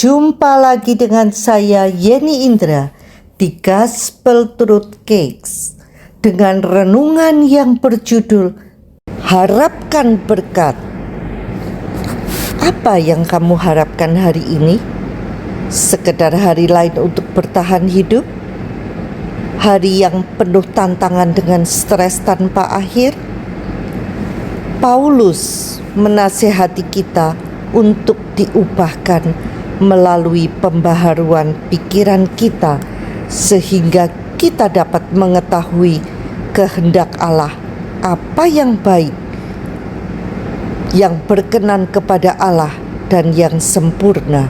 Jumpa lagi dengan saya Yeni Indra di Gospel Truth Cakes dengan renungan yang berjudul Harapkan Berkat. Apa yang kamu harapkan hari ini? Sekedar hari lain untuk bertahan hidup? Hari yang penuh tantangan dengan stres tanpa akhir? Paulus menasihati kita untuk diubahkan melalui pembaharuan pikiran kita sehingga kita dapat mengetahui kehendak Allah, apa yang baik, yang berkenan kepada Allah dan yang sempurna.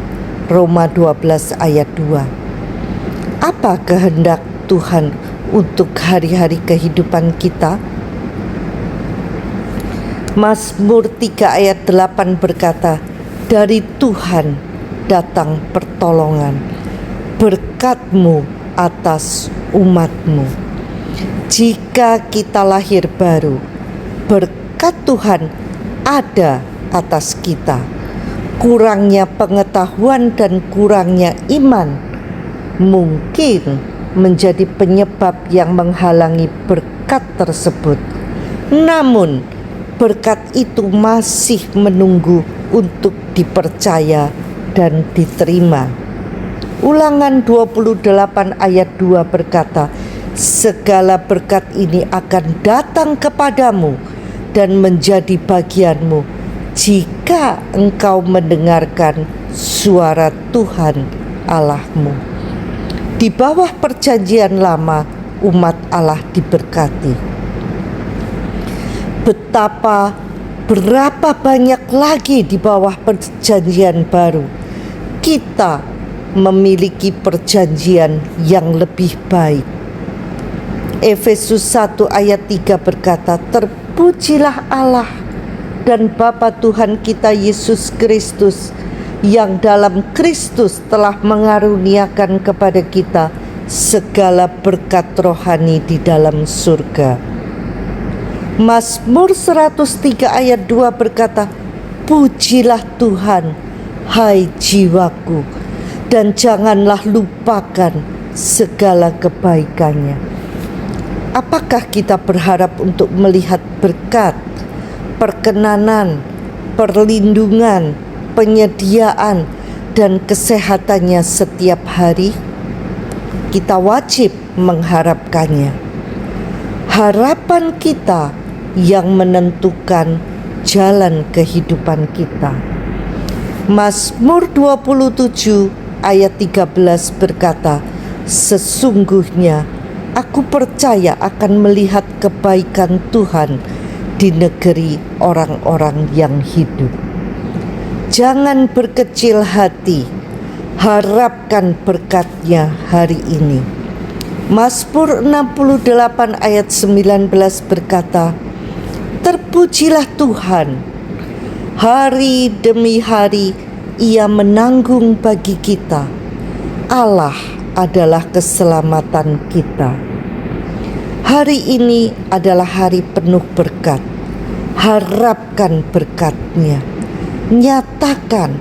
Roma 12 ayat 2. Apa kehendak Tuhan untuk hari-hari kehidupan kita? Mazmur 3 ayat 8 berkata, dari Tuhan datang pertolongan, berkat-Mu atas umat-Mu. Jika kita lahir baru, berkat Tuhan ada atas kita. Kurangnya pengetahuan dan kurangnya iman mungkin menjadi penyebab yang menghalangi berkat tersebut. Namun, berkat itu masih menunggu untuk dipercaya dan diterima. Ulangan 28 ayat 2 berkata, segala berkat ini akan datang kepadamu dan menjadi bagianmu jika engkau mendengarkan suara Tuhan Allahmu. Di bawah perjanjian lama, umat Allah diberkati. Berapa banyak lagi di bawah perjanjian baru kita memiliki perjanjian yang lebih baik. Efesus 1 ayat 3 berkata, terpujilah Allah dan Bapa Tuhan kita Yesus Kristus, yang dalam Kristus telah mengaruniakan kepada kita segala berkat rohani di dalam surga. Mazmur 103 ayat 2 berkata, pujilah Tuhan, hai jiwaku, dan janganlah lupakan segala kebaikannya. Apakah kita berharap untuk melihat berkat, perkenanan, perlindungan, penyediaan, dan kesehatannya setiap hari? Kita wajib mengharapkannya. Harapan kita yang menentukan jalan kehidupan kita. Mazmur 27 ayat 13 berkata, sesungguhnya aku percaya akan melihat kebaikan Tuhan di negeri orang-orang yang hidup. Jangan berkecil hati, harapkan berkat-Nya hari ini. Mazmur 68 ayat 19 berkata, terpujilah Tuhan, hari demi hari Ia menanggung bagi kita. Allah adalah keselamatan kita. Hari ini adalah hari penuh berkat. Harapkan berkat-Nya. Nyatakan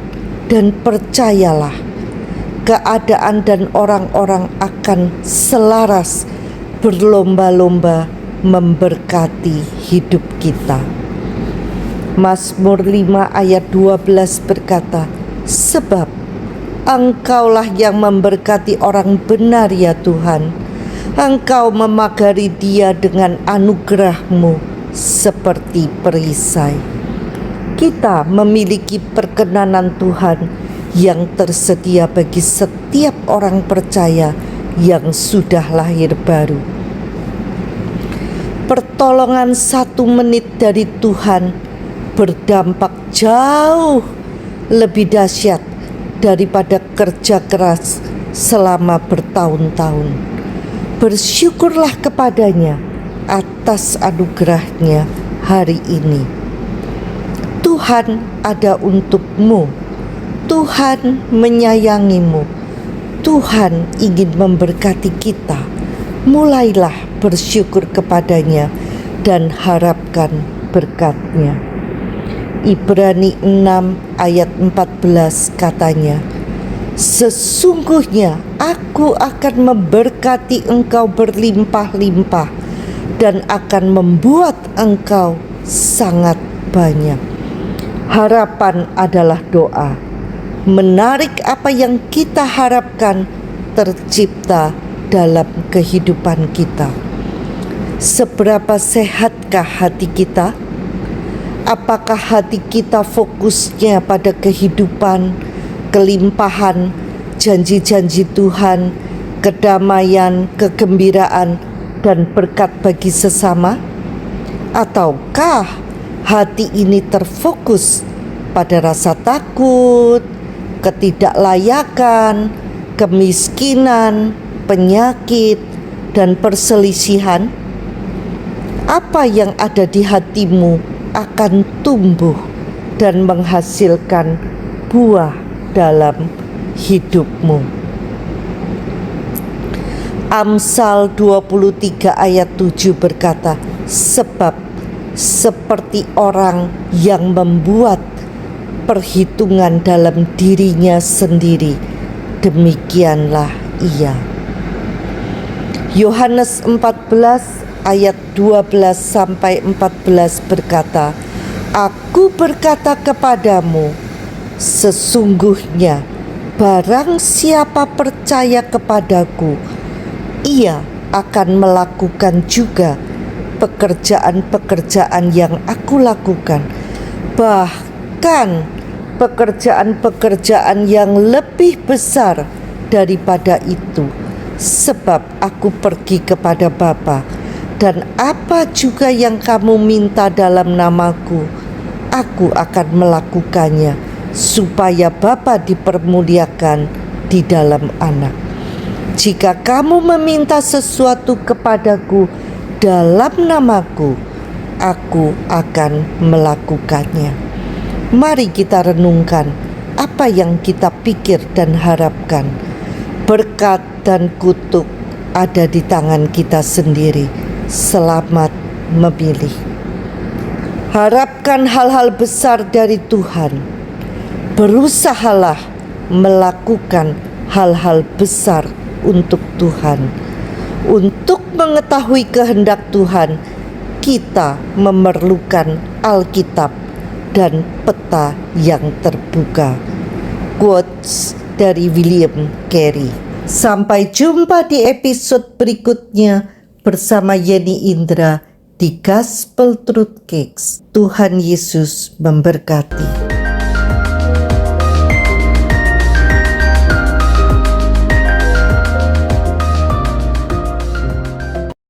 dan percayalah, keadaan dan orang-orang akan selaras berlomba-lomba memberkati hidup kita. Mazmur 5 ayat 12 berkata, sebab Engkaulah yang memberkati orang benar ya Tuhan. Engkau memagari dia dengan anugerah-Mu seperti perisai. Kita memiliki perkenanan Tuhan yang tersedia bagi setiap orang percaya yang sudah lahir baru. Pertolongan 1 menit dari Tuhan berdampak jauh lebih dahsyat daripada kerja keras selama bertahun-tahun. Bersyukurlah kepadanya atas anugerah-Nya hari ini. Tuhan ada untukmu. Tuhan menyayangimu. Tuhan ingin memberkati kita. Mulailah bersyukur kepadanya dan harapkan berkat-Nya. Ibrani 6 ayat 14 katanya, Sesungguhnya aku akan memberkati engkau berlimpah-limpah dan akan membuat engkau sangat banyak. Harapan adalah doa. Menarik apa yang kita harapkan tercipta dalam kehidupan kita. Seberapa sehatkah hati kita? Apakah hati kita fokusnya pada kehidupan, kelimpahan, janji-janji Tuhan, kedamaian, kegembiraan, dan berkat bagi sesama? Ataukah hati ini terfokus pada rasa takut, ketidaklayakan, kemiskinan, penyakit, dan perselisihan? Apa yang ada di hatimu akan tumbuh dan menghasilkan buah dalam hidupmu. Amsal 23 ayat 7 berkata, sebab seperti orang yang membuat perhitungan dalam dirinya sendiri, demikianlah ia. Yohanes 14 ayat 12 sampai 14 berkata, Aku berkata kepadamu, sesungguhnya barang siapa percaya kepadaku, ia akan melakukan juga pekerjaan-pekerjaan yang aku lakukan, bahkan pekerjaan-pekerjaan yang lebih besar daripada itu, sebab aku pergi kepada Bapa. Dan apa juga yang kamu minta dalam namaku, aku akan melakukannya, supaya Bapa dipermuliakan di dalam Anak. Jika kamu meminta sesuatu kepadaku dalam namaku, aku akan melakukannya. Mari kita renungkan apa yang kita pikir dan harapkan. Berkat dan kutuk ada di tangan kita sendiri. Selamat memilih. Harapkan hal-hal besar dari Tuhan. Berusahalah melakukan hal-hal besar untuk Tuhan. Untuk mengetahui kehendak Tuhan, kita memerlukan Alkitab dan peta yang terbuka. Quotes dari William Carey. Sampai jumpa di episode berikutnya bersama Yeni Indra di Gospel Truth Cakes. Tuhan Yesus memberkati.